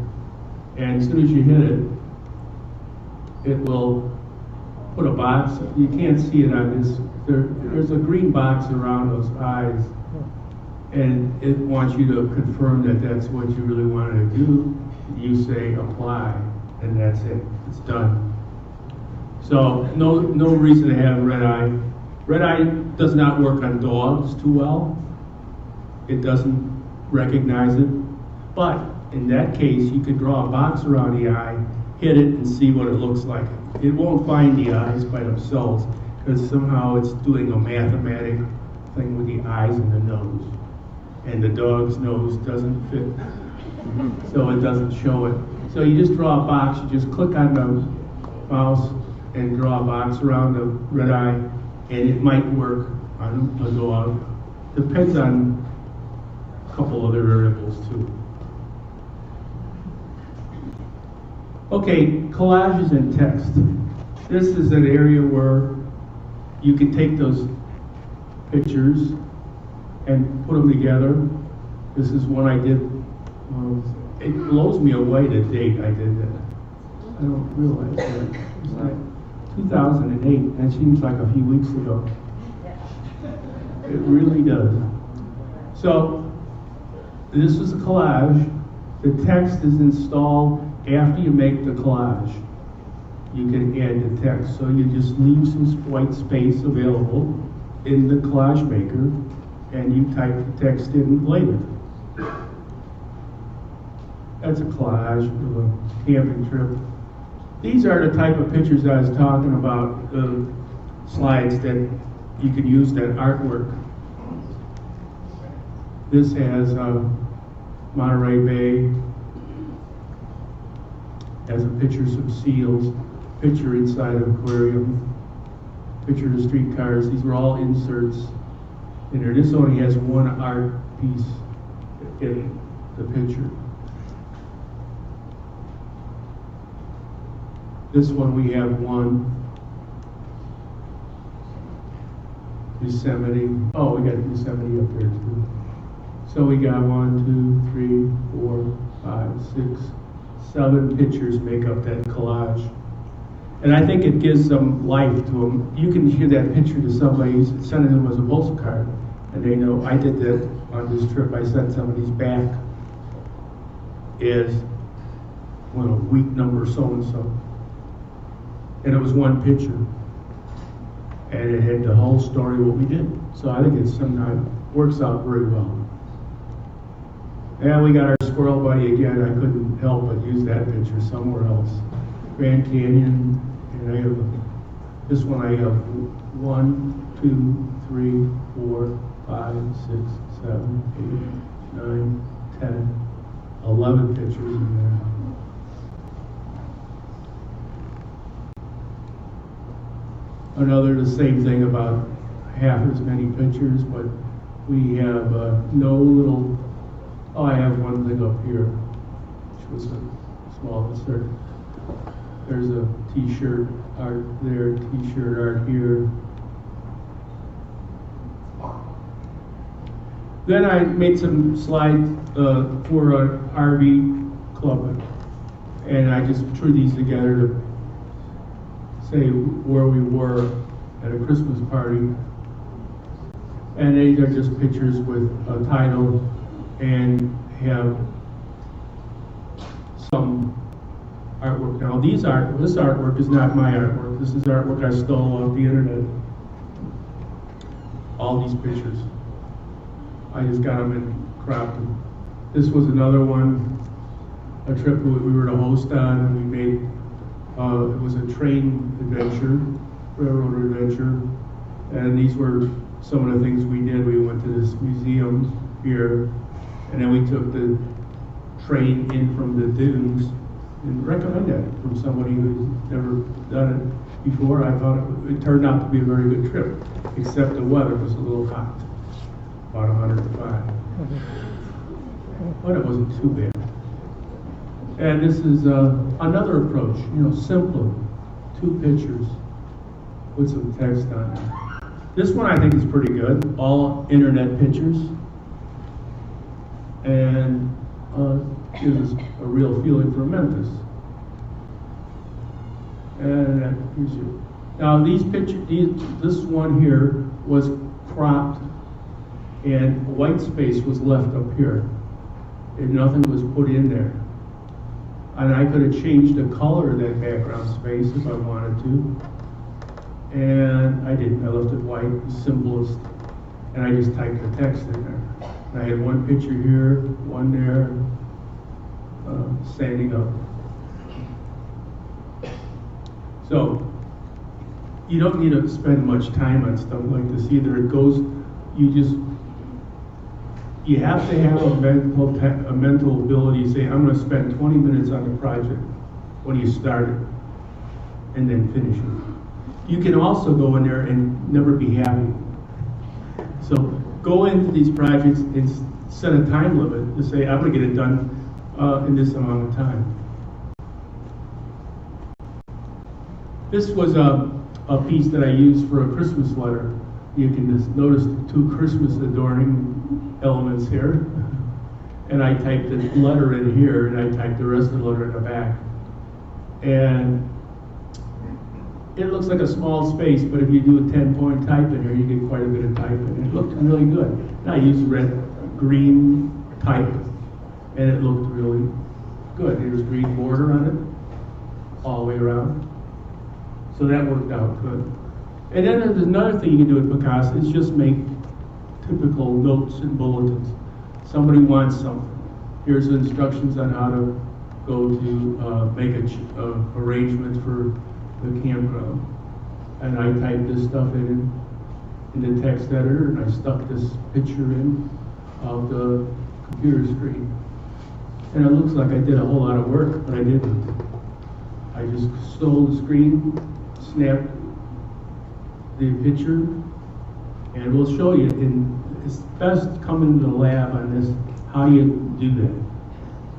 and as soon as you hit it, it will put a box. You can't see it on this. There's a green box around those eyes, and it wants you to confirm that that's what you really wanted to do. You say apply, and that's it. It's done. So no reason to have red eye. Red eye does not work on dogs too well. It doesn't recognize it. But in that case, you could draw a box around the eye, hit it, and see what it looks like. It won't find the eyes by themselves, because somehow it's doing a mathematic thing with the eyes and the nose. And the dog's nose doesn't fit, so it doesn't show it. So you just draw a box, you just click on the mouse and draw a box around the red eye, and it might work on a dog. Depends on a couple other variables too. Okay, collages and text. This is an area where you can take those pictures and put them together. This is one I did. It blows me away the date I did that. I don't realize that. It's like 2008. That seems like a few weeks ago. It really does. So, this is a collage. The text is installed after you make the collage. You can add the text. So you just leave some white space available in the collage maker, and you type the text in later. That's a collage of a camping trip. These are the type of pictures I was talking about, the slides that you could use that artwork. This has Monterey Bay, has a picture of some seals, picture inside an aquarium, picture of streetcars. These were all inserts in there. This only has one art piece in the picture. This one we have one. Yosemite. Oh, we got Yosemite up there too. So we got 1, 2, 3, 4, 5, 6, 7 pictures make up that collage. And I think it gives some life to them. You can give that picture to somebody, send it them as a postcard, and they know I did that on this trip. I sent somebody's back is, well, week number so-and-so. And it was one picture. And it had the whole story of what we did. So I think it sometimes works out very well. And we got our squirrel buddy again. I couldn't help but use that picture somewhere else. Grand Canyon, and I have, this one I have 1, 2, 3, 4, 5, 6, 7, 8, 9, 10, 11 pictures in there. Another, the same thing, about half as many pictures, but we have no little, oh, I have one thing up here, which was a small insert. There's a t-shirt art there, t-shirt art here. Then I made some slides for an RV club, and I just threw these together to say where we were at a Christmas party. And these are just pictures with a title and have some artwork. Now this artwork is not my artwork. This is artwork I stole off the internet. All these pictures. I just got them and cropped them. This was another one, a trip we were to host on, and we made, it was a train adventure, railroad adventure, and these were some of the things we did. We went to this museum here, and then we took the train in from the dunes, and recommend that from somebody who's never done it before. I thought it turned out to be a very good trip, except the weather was a little hot, about 105. But it wasn't too bad. And this is another approach, simple, 2 pictures with some text on it. This one I think is pretty good, all internet pictures, and gives us a real feeling for Memphis. And that gives you. Now these pictures, this one here was cropped, and white space was left up here, and nothing was put in there. And I could have changed the color of that background space if I wanted to. And I didn't. I left it white, the simplest, and I just typed the text in there. And I had one picture here, one there, standing up. So, you don't need to spend much time on stuff like this either. It goes, You have to have a mental ability to say, I'm going to spend 20 minutes on the project when you start it, and then finish it. You can also go in there and never be happy. So go into these projects and set a time limit to say, I'm going to get it done in this amount of time. This was a piece that I used for a Christmas letter. You can just notice the two Christmas adorning elements here. And I typed the letter in here, and I typed the rest of the letter in the back. And it looks like a small space, but if you do a 10-point type in here, you get quite a bit of type, and it looked really good. And I used green type, and it looked really good. There was green border on it, all the way around. So that worked out good. And then there's another thing you can do with Picasa, is just make typical notes and bulletins. Somebody wants something. Here's the instructions on how to go to make arrangements for the campground. And I typed this stuff in the text editor, and I stuck this picture in of the computer screen. And it looks like I did a whole lot of work, but I didn't. I just stole the screen, snapped the picture, and we'll show you. It's best to come into the lab on this. How do you do that?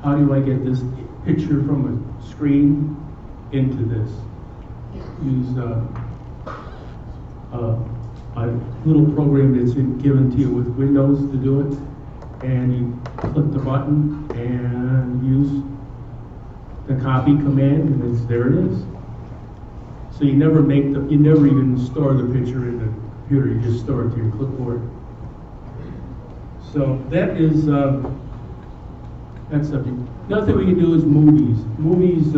How do I get this picture from a screen into this? Use a little program that's given to you with Windows to do it, and you click the button and use the copy command, and there it is. So you never even store the picture in the computer. You just store it to your clipboard. So that is that subject. Another thing we can do is movies. Movies.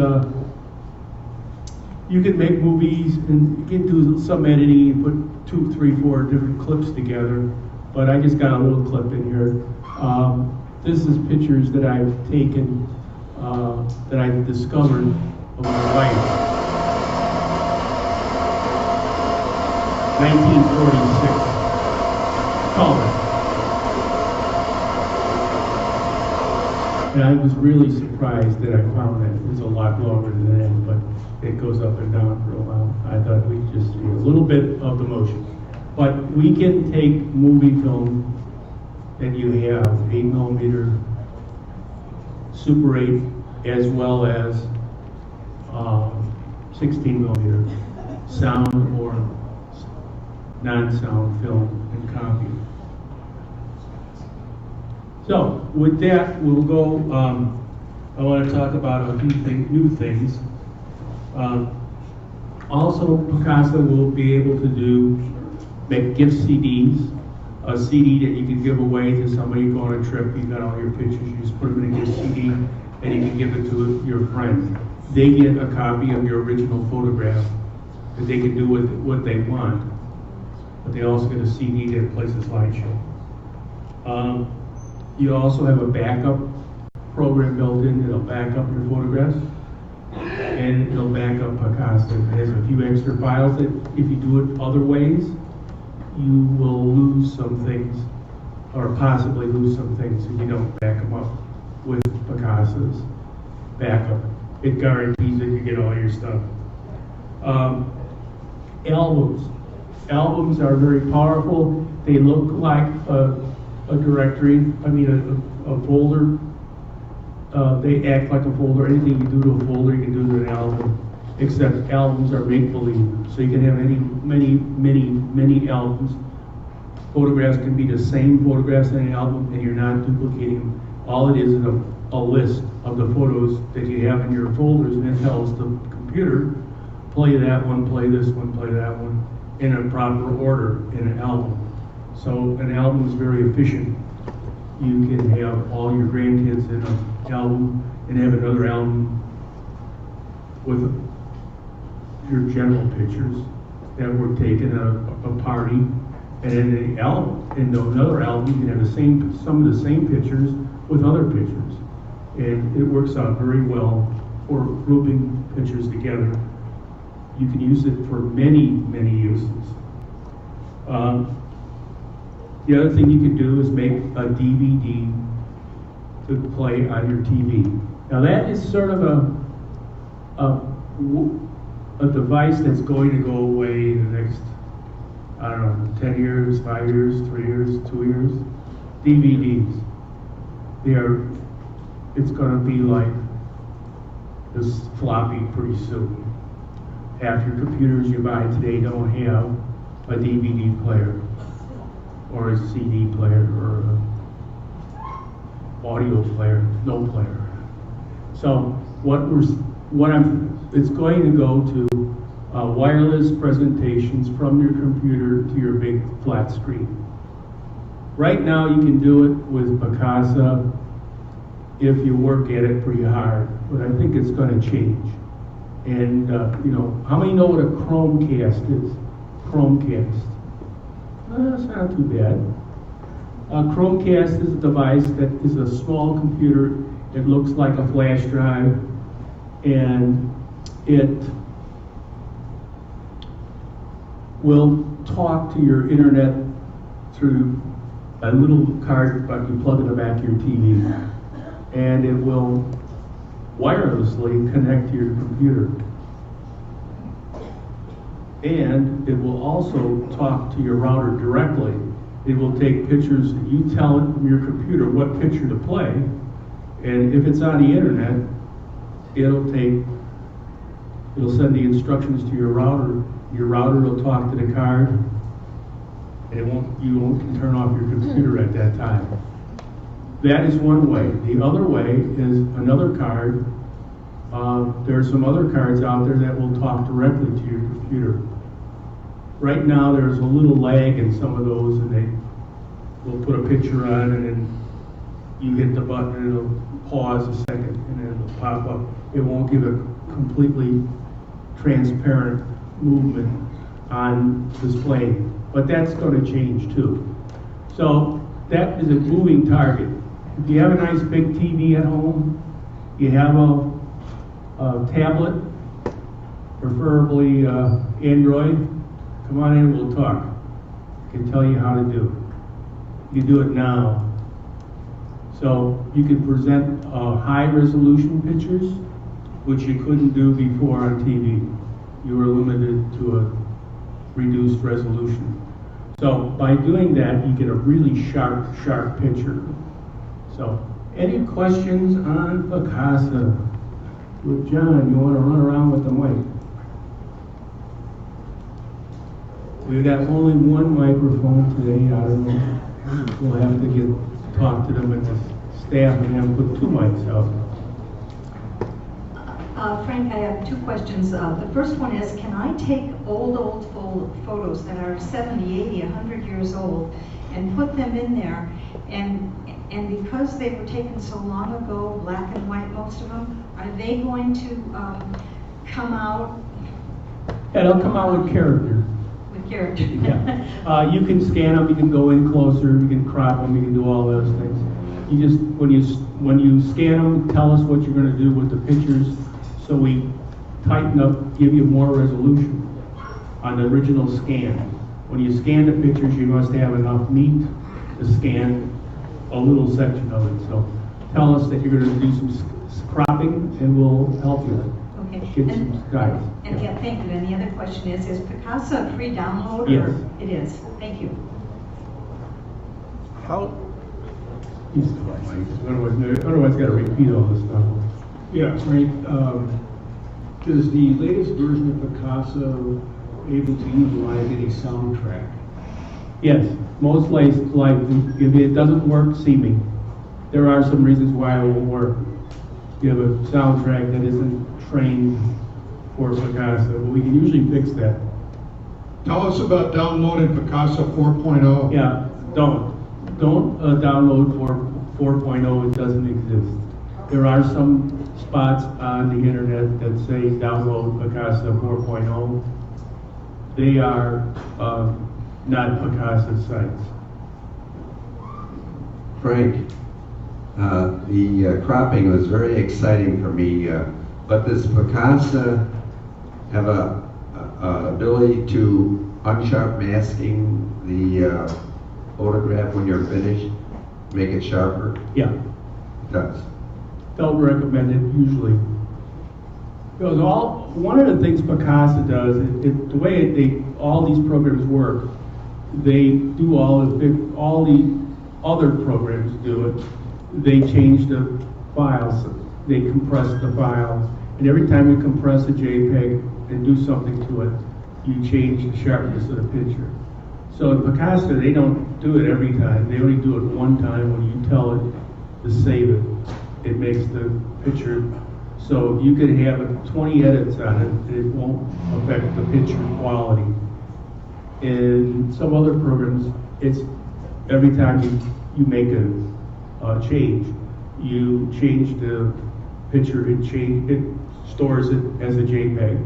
You can make movies, and you can do some editing and put 2, 3, 4 different clips together. But I just got a little clip in here. This is pictures that I've taken, that I've discovered of my wife. 1946. Color. And I was really surprised that I found that. It was a lot longer than that, but it goes up and down for a while. I thought we'd just see a little bit of the motion. But we can take movie film that you have, 8mm, Super 8, as well as 16mm sound or non-sound film and copy. So with that, we'll go. I want to talk about a few new things. Also, Picasa will be able to make gift CDs, a CD that you can give away to somebody. You go on a trip, you got all your pictures, you just put them in a gift CD, and you can give it to your friend. They get a copy of your original photograph that they can do with what they want, but they also get a CD that plays a slideshow. You also have a backup program built in that'll back up your photographs, and it'll back up Picasa. It has a few extra files that if you do it other ways, you will lose some things, or possibly lose some things if you don't back them up with Picasa's backup. It guarantees that you get all your stuff. Albums. Albums are very powerful. They look like a directory, a folder. They act like a folder. Anything you do to a folder, you can do to an album, except albums are make-believe. So you can have many albums. Photographs can be the same photographs in an album, and you're not duplicating them. All it is a list of the photos that you have in your folders, and it tells the computer, play that one, play this one, play that one, in a proper order in an album. So an album is very efficient. You can have all your grandkids in an album and have another album with your general pictures that were taken at a party. And in the album, in another album, you can have some of the same pictures with other pictures. And it works out very well for grouping pictures together. You can use it for many uses. The other thing you can do is make a DVD to play on your TV. Now that is sort of a device that's going to go away in the next, I don't know, 10 years, 5 years, 3 years, 2 years. DVDs. It's gonna be like this floppy pretty soon. Half your computers you buy today don't have a DVD player or a CD player or a audio player, no player. So it's going to go to wireless presentations from your computer to your big flat screen. Right now you can do it with Picasa if you work at it pretty hard, but I think it's going to change. And how many know what a Chromecast is? Chromecast. That's not too bad. A Chromecast is a device that is a small computer. It looks like a flash drive, and it will talk to your internet through a little card but you plug in the back of your TV, and it will wirelessly connect to your computer. And it will also talk to your router directly. It will take pictures, you tell it from your computer what picture to play, and if it's on the internet, it'll send the instructions to your router. Your router will talk to the card, and you won't turn off your computer at that time. That is one way. The other way is another card. There are some other cards out there that will talk directly to your computer. Right now there's a little lag in some of those, and they will put a picture on, and then you hit the button and it'll pause a second and then it'll pop up. It won't give a completely transparent movement on display, but that's going to change too. So that is a moving target. If you have a nice big TV at home, you have a tablet, preferably Android, come on in, we'll talk. I can tell you how to do it. You do it now. So you can present high resolution pictures, which you couldn't do before on TV. You were limited to a reduced resolution. So by doing that, you get a really sharp picture. So any questions on Picasa? With John, you want to run around with the mic? We've got only one microphone today. I don't know. We'll have to talk to them at the staff and have them put 2 mics out. Frank, I have 2 questions. The first one is, can I take old photos that are 70, 80, 100 years old and put them in there, and because they were taken so long ago, black and white most of them, are they going to come out? Yeah, they'll come out with character. With character. Yeah. You can scan them, you can go in closer, you can crop them, you can do all those things. You just, when you scan them, tell us what you're going to do with the pictures, so we tighten up, give you more resolution on the original scan. When you scan the pictures, you must have enough meat to scan a little section of it. So tell us that you're going to do some cropping, and we'll help you. Okay. Get some guidance. And yeah, thank you. And the other question is Picasa a free download? Yes. Or it is. Thank you. How, Otherwise, got to repeat all this stuff. Yeah, Frank, is the latest version of Picasa able to utilize any soundtrack? Yes, most like if it doesn't work, see me. There are some reasons why it won't work. You have a soundtrack that isn't trained for Picasa, but we can usually fix that. Tell us about downloading Picasa 4.0. Yeah, don't download 4.0. It doesn't exist. There are some spots on the internet that say download Picasa 4.0. They are not Picasa sites. Frank, the cropping was very exciting for me, but does Picasa have a ability to unsharp masking the photograph when you're finished, make it sharper? Yeah, It does. don't recommend it usually. Because one of the things Picasa does, the way all these programs work, they do all the other programs do it. They change the files, they compress the file, and every time you compress a JPEG and do something to it, you change the sharpness of the picture. So in Picasa, they don't do it every time. They only do it one time when you tell it to save it. It makes the picture, so you could have 20 edits on it, and it won't affect the picture quality. In some other programs, it's every time you make a change, you change the picture, it stores it as a JPEG.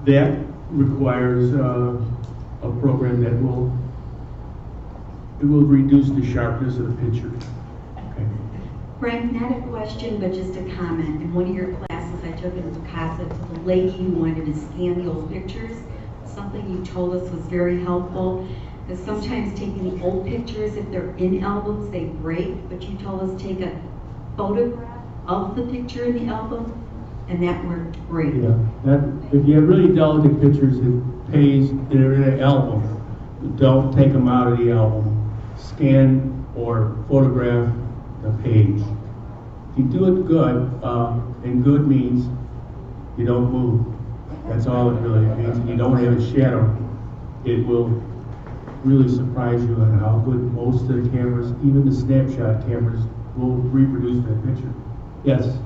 That requires a program that will reduce the sharpness of the picture. Okay. Frank, not a question, but just a comment. In one of your classes I took in Picasa, to the lady who wanted to scan the old pictures, something you told us was very helpful. Is sometimes taking the old pictures, if they're in albums, they break, but you told us take a photograph of the picture in the album, and that worked great. Yeah, if you have really delicate pictures, it pays, they're in an album. Don't take them out of the album. Scan or photograph the page. If you do it good, and good means you don't move. That's all it really means. And you don't have a shadow. It will really surprise you on how good most of the cameras, even the snapshot cameras, will reproduce that picture. Yes?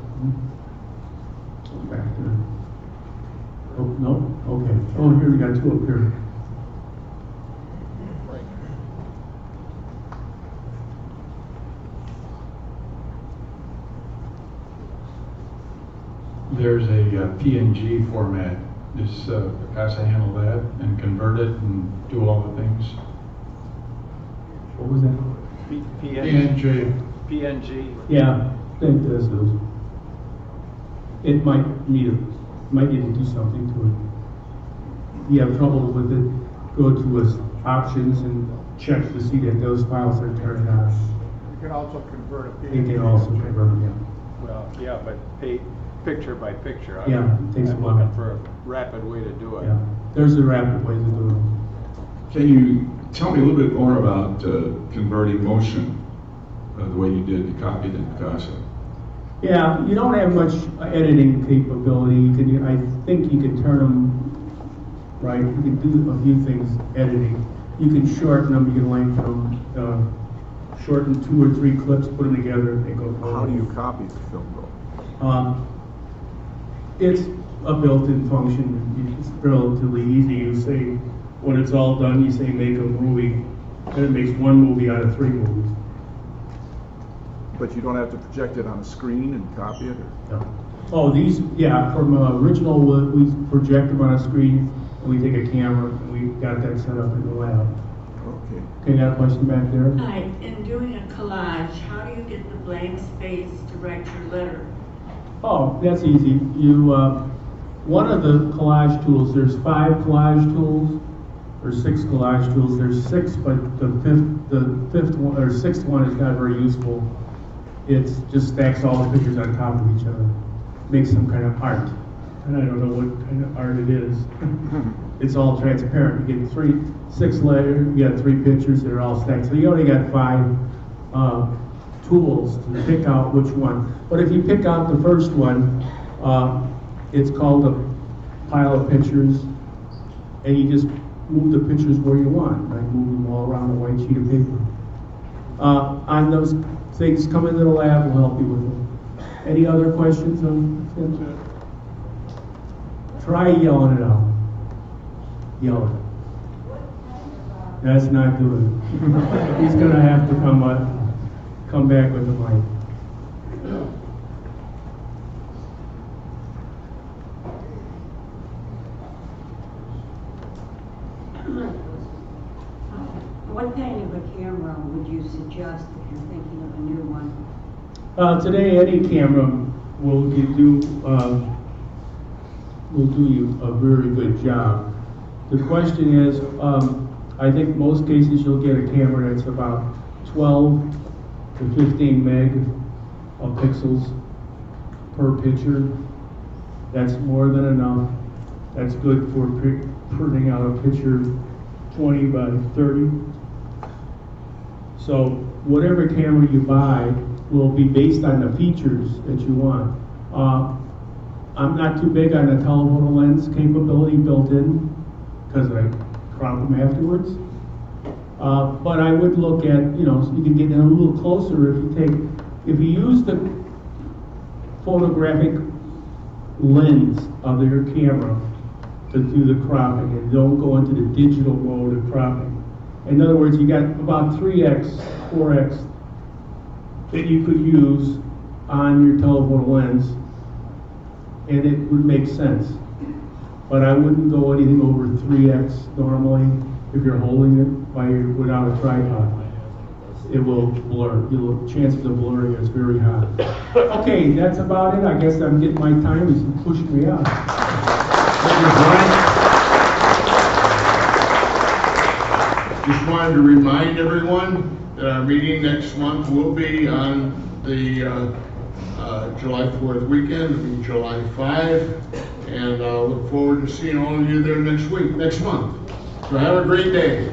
Back there. Oh, no? Okay. Oh, here we got two up here. There's a PNG format. Does Picasa handle that and convert it and do all the things? What was that? PNG. Yeah, I think this is. It might need to do something to it. If you have trouble with it, go to its options and check to see that those files are turned on. You can also convert a It can also convert them, yeah. Well, yeah, but picture by picture. Yeah, it takes a while. I'm looking for a rapid way to do it. Yeah, there's a rapid way to do it. Can you tell me a little bit more about converting motion the way you did the copy in Picasa? Yeah, you don't have much editing capability. I think you can turn them right. You can do a few things editing. You can shorten them. You can lengthen them. Shorten 2 or 3 clips, put them together, and they go forward. How do you copy the film though? It's a built-in function. It's relatively easy. You say, when it's all done, you say make a movie, and it makes 1 movie out of 3 movies. But you don't have to project it on a screen and copy it? Or? No. Oh, these, yeah, from original, we project them on a screen, and we take a camera, and we got that set up in the lab. Okay. Okay, got a question back there? Hi, in doing a collage, how do you get the blank space to write your letter? Oh, that's easy. You, one of the collage tools, there's 5 collage tools, or 6 collage tools. There's 6, but the fifth one, or 6th one is not very useful. It just stacks all the pictures on top of each other. Makes some kind of art. And I don't know what kind of art it is. It's all transparent. You get 6 layers, you got 3 pictures, they're all stacked. So you only got 5 tools to pick out which one. But if you pick out the first one, it's called a pile of pictures, and you just move the pictures where you want, like move them all around a white sheet of paper. On those things, come into the lab, we'll help you with them. Any other questions on this? Try yelling it out. Yell it. That's not good. He's gonna have to come back with the mic. What kind of a camera would you suggest if you're thinking of a new one? Today, any camera will do you a very good job. The question is, I think most cases you'll get a camera that's about 12 to 15 meg of pixels per picture. That's more than enough. That's good for printing out a picture 20 by 30. So whatever camera you buy will be based on the features that you want. I'm not too big on the telephoto lens capability built in because I crop them afterwards. But I would look at, you know, so you can get in a little closer if you use the photographic lens of your camera to do the cropping and don't go into the digital mode of cropping. In other words, you got about 3x, 4x that you could use on your telephoto lens, and it would make sense. But I wouldn't go anything over 3x normally if you're holding it without a tripod. It will blur. Chances of blurring is very high. Okay, that's about it. I guess I'm getting my time. He's pushing me out. Just wanted to remind everyone that our meeting next month will be on the July 4th weekend, it'll be July 5, and look forward to seeing all of you there next month. So have a great day.